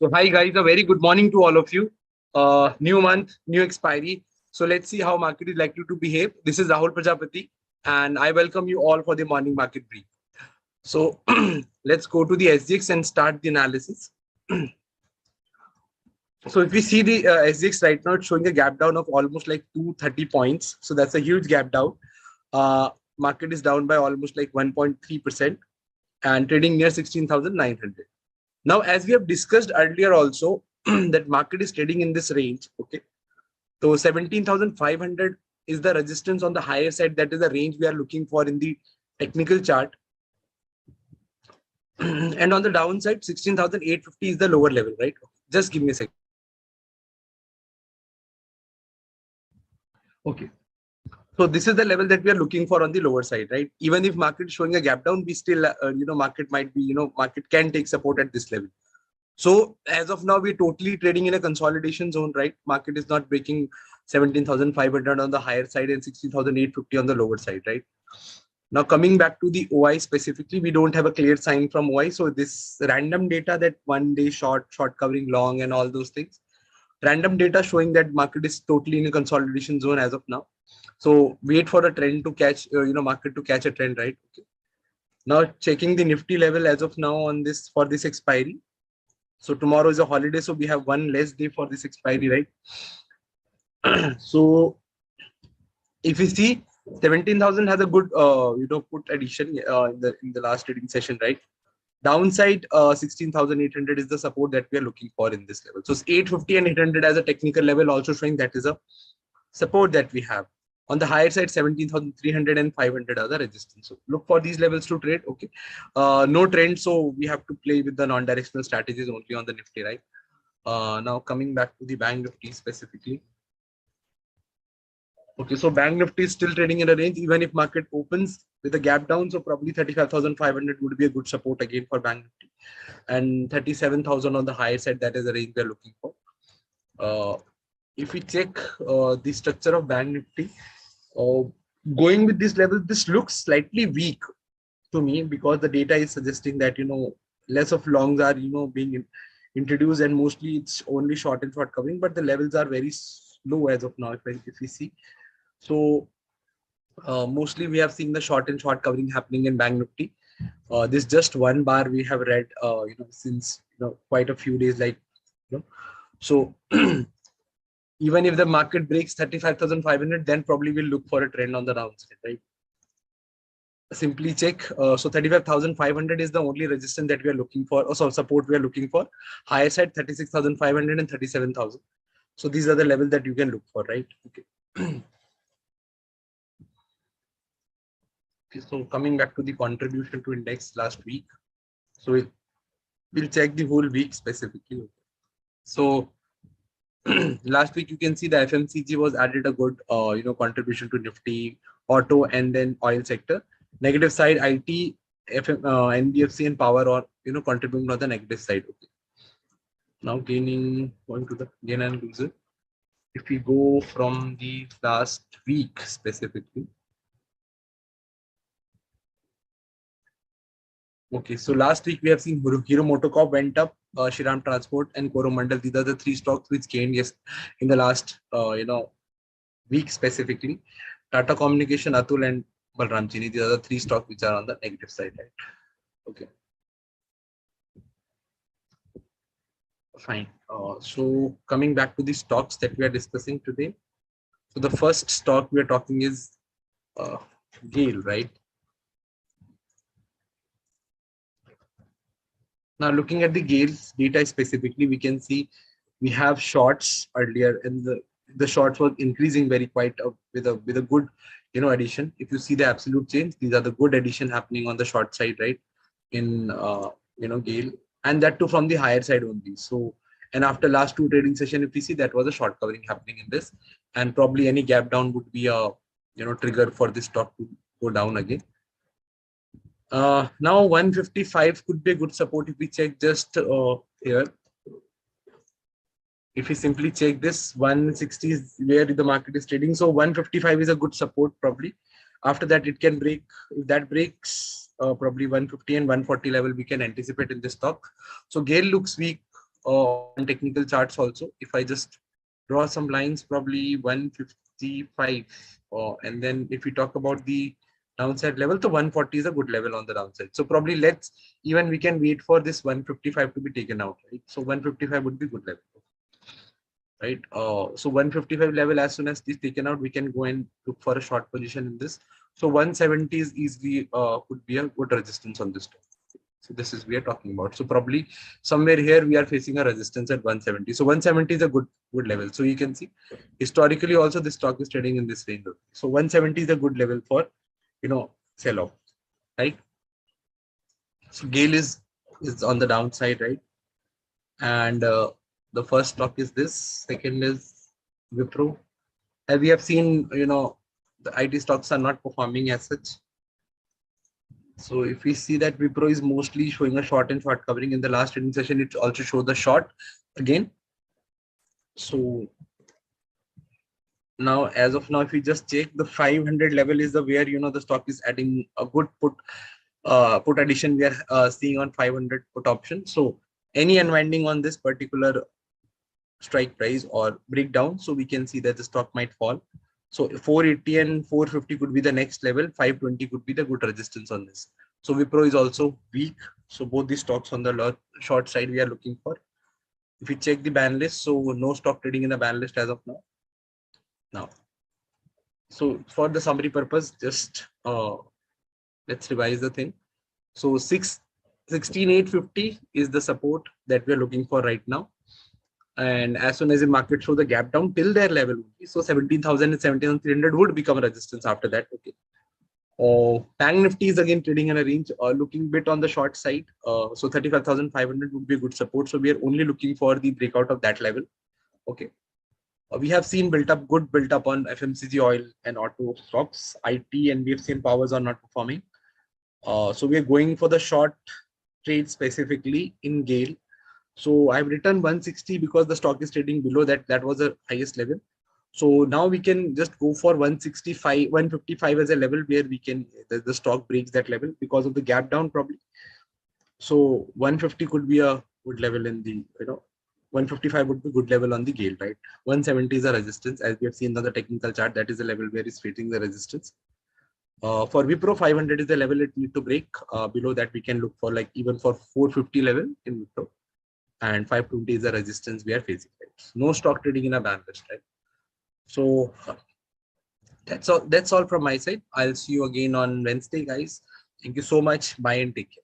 So hi guys, a very good morning to all of you. New month, new expiry. So let's see how market is likely to behave. This is Rahul Prajapati and I welcome you all for the morning market brief. So let's go to the SGX and start the analysis. So if we see the SGX right now, it's showing a gap down of almost like 230 points. So that's a huge gap down. Market is down by almost like 1.3% and trading near 16,900. Now, as we have discussed earlier also, that market is trading in this range. Okay. So 17,500 is the resistance on the higher side. That is the range we are looking for in the technical chart. And on the downside, 16,850 is the lower level, right? Just give me a second. Okay. So this is the level that we are looking for on the lower side, right? Even if market is showing a gap down, we still, market might be, market can take support at this level. So as of now, we're totally trading in a consolidation zone, right? Market is not breaking 17,500 on the higher side and 16,850 on the lower side, right? Now coming back to the OI specifically, we don't have a clear sign from OI. So this random data that one day short covering long and all those things, random data showing that market is totally in a consolidation zone as of now. So wait for a trend to catch, market to catch a trend, right? Okay. Now checking the Nifty level as of now on this for this expiry. So tomorrow is a holiday, so we have one less day for this expiry, right? So if you see 17,000 has a good, put addition in the last trading session, right? Downside 16,800 is the support that we are looking for in this level. So 850 and 800 as a technical level also showing that is a support that we have. On the higher side, 17,300 and 500 are the resistance. So look for these levels to trade. Okay. No trend. So we have to play with the non-directional strategies only on the Nifty, right? Now coming back to the Bank Nifty specifically. Okay. So Bank Nifty is still trading in a range, even if market opens with a gap down. So probably 35,500 would be a good support again for Bank Nifty, and 37,000 on the higher side. That is the range we are looking for. If we check the structure of Bank Nifty, going with this level, this looks slightly weak to me because the data is suggesting that, less of longs are, being introduced and mostly it's only short and short covering, but the levels are very low as of now if we see. So mostly we have seen the short and short covering happening in Bank Nifty. This just one bar we have read, since, quite a few days, like, so even if the market breaks 35,500, then probably we'll look for a trend on the downside, right? Simply check. So 35,500 is the only resistance that we are looking for, or support we are looking for. Higher side 36,500 and 37,000. So these are the levels that you can look for, right? Okay. Okay, so coming back to the contribution to index last week. So we'll check the whole week specifically. So last week you can see the FMCG was added a good contribution to Nifty, auto, and then oil sector. Negative side, IT, NBFC and power are contributing on the negative side. Okay. Now going to the gain and loser. If we go from the last week specifically. Okay, so last week we have seen Hero Motocorp went up, Shriram Transport and Coromandel. These are the three stocks which gained in the last week specifically. Tata Communication, Atul and Balram Chini. These are the three stocks which are on the negative side, right? Okay. Fine. So coming back to the stocks that we are discussing today. So the first stock we are talking is GAIL, right? Now looking at the GAIL's data specifically, we can see we have shorts earlier, and the shorts was increasing very quite with a good addition. If you see the absolute change, these are the good addition happening on the short side, right? In GAIL, and that too from the higher side only. So, and after last two trading session, if we see, that was a short covering happening in this, and probably any gap down would be a trigger for this stock to go down again. Now 155 could be a good support if we check just here. If we simply check this, 160 is where the market is trading. So 155 is a good support probably. After that, it can break. If that breaks, probably 150 and 140 level we can anticipate in this stock. So GAIL looks weak on technical charts also. If I just draw some lines, probably 155, and then if we talk about the downside level, so 140 is a good level on the downside. So probably we can wait for this 155 to be taken out, right? So 155 would be good level, right? So 155 level, as soon as this taken out, we can go and look for a short position in this. So 170 is easily could be a good resistance on this. So this is we are talking about. So probably somewhere here we are facing a resistance at 170. So 170 is a good level. So you can see historically also the stock is trading in this range. So 170 is a good level for sell off, right? So Gale is on the downside, right? And the first stock is this. Second is Wipro. As we have seen, the IT stocks are not performing as such. So if we see that Wipro is mostly showing a short and short covering in the last trading session, it also showed the short again. So now, as of now, if we just check, the 500 level is the where the stock is adding a good put addition. We are seeing on 500 put option. So any unwinding on this particular strike price or breakdown, so we can see that the stock might fall. So 480 and 450 could be the next level. 520 could be the good resistance on this. So Wipro is also weak. So both the stocks on the short side we are looking for. If we check the ban list, so no stock trading in the ban list as of now. So for the summary purpose, just let's revise the thing. So 16,850 is the support that we are looking for right now. And as soon as the market show the gap down till their level, so 17,000 and 17,300 would become a resistance after that. Okay. Bank Nifty is again trading in a range, looking bit on the short side. So 35,500 would be a good support. So we are only looking for the breakout of that level. Okay. We have seen good built up on FMCG, oil and auto stocks, IT, and we have seen powers are not performing. So we are going for the short trade specifically in Gale. So I've written 160 because the stock is trading below that. That was the highest level. So now we can just go for 165, 155 as a level where we can, the stock breaks that level because of the gap down probably. So 150 could be a good level in the, 155 would be good level on the Gale, right? 170 is a resistance, as we have seen on the technical chart. That is the level where it's facing the resistance. For Wipro, 500 is the level it need to break. Below that, we can look for like even for 450 level in Wipro. And 520 is the resistance we are facing. Right? No stock trading in a ban list, right? So that's all from my side. I'll see you again on Wednesday, guys. Thank you so much. Bye and take care.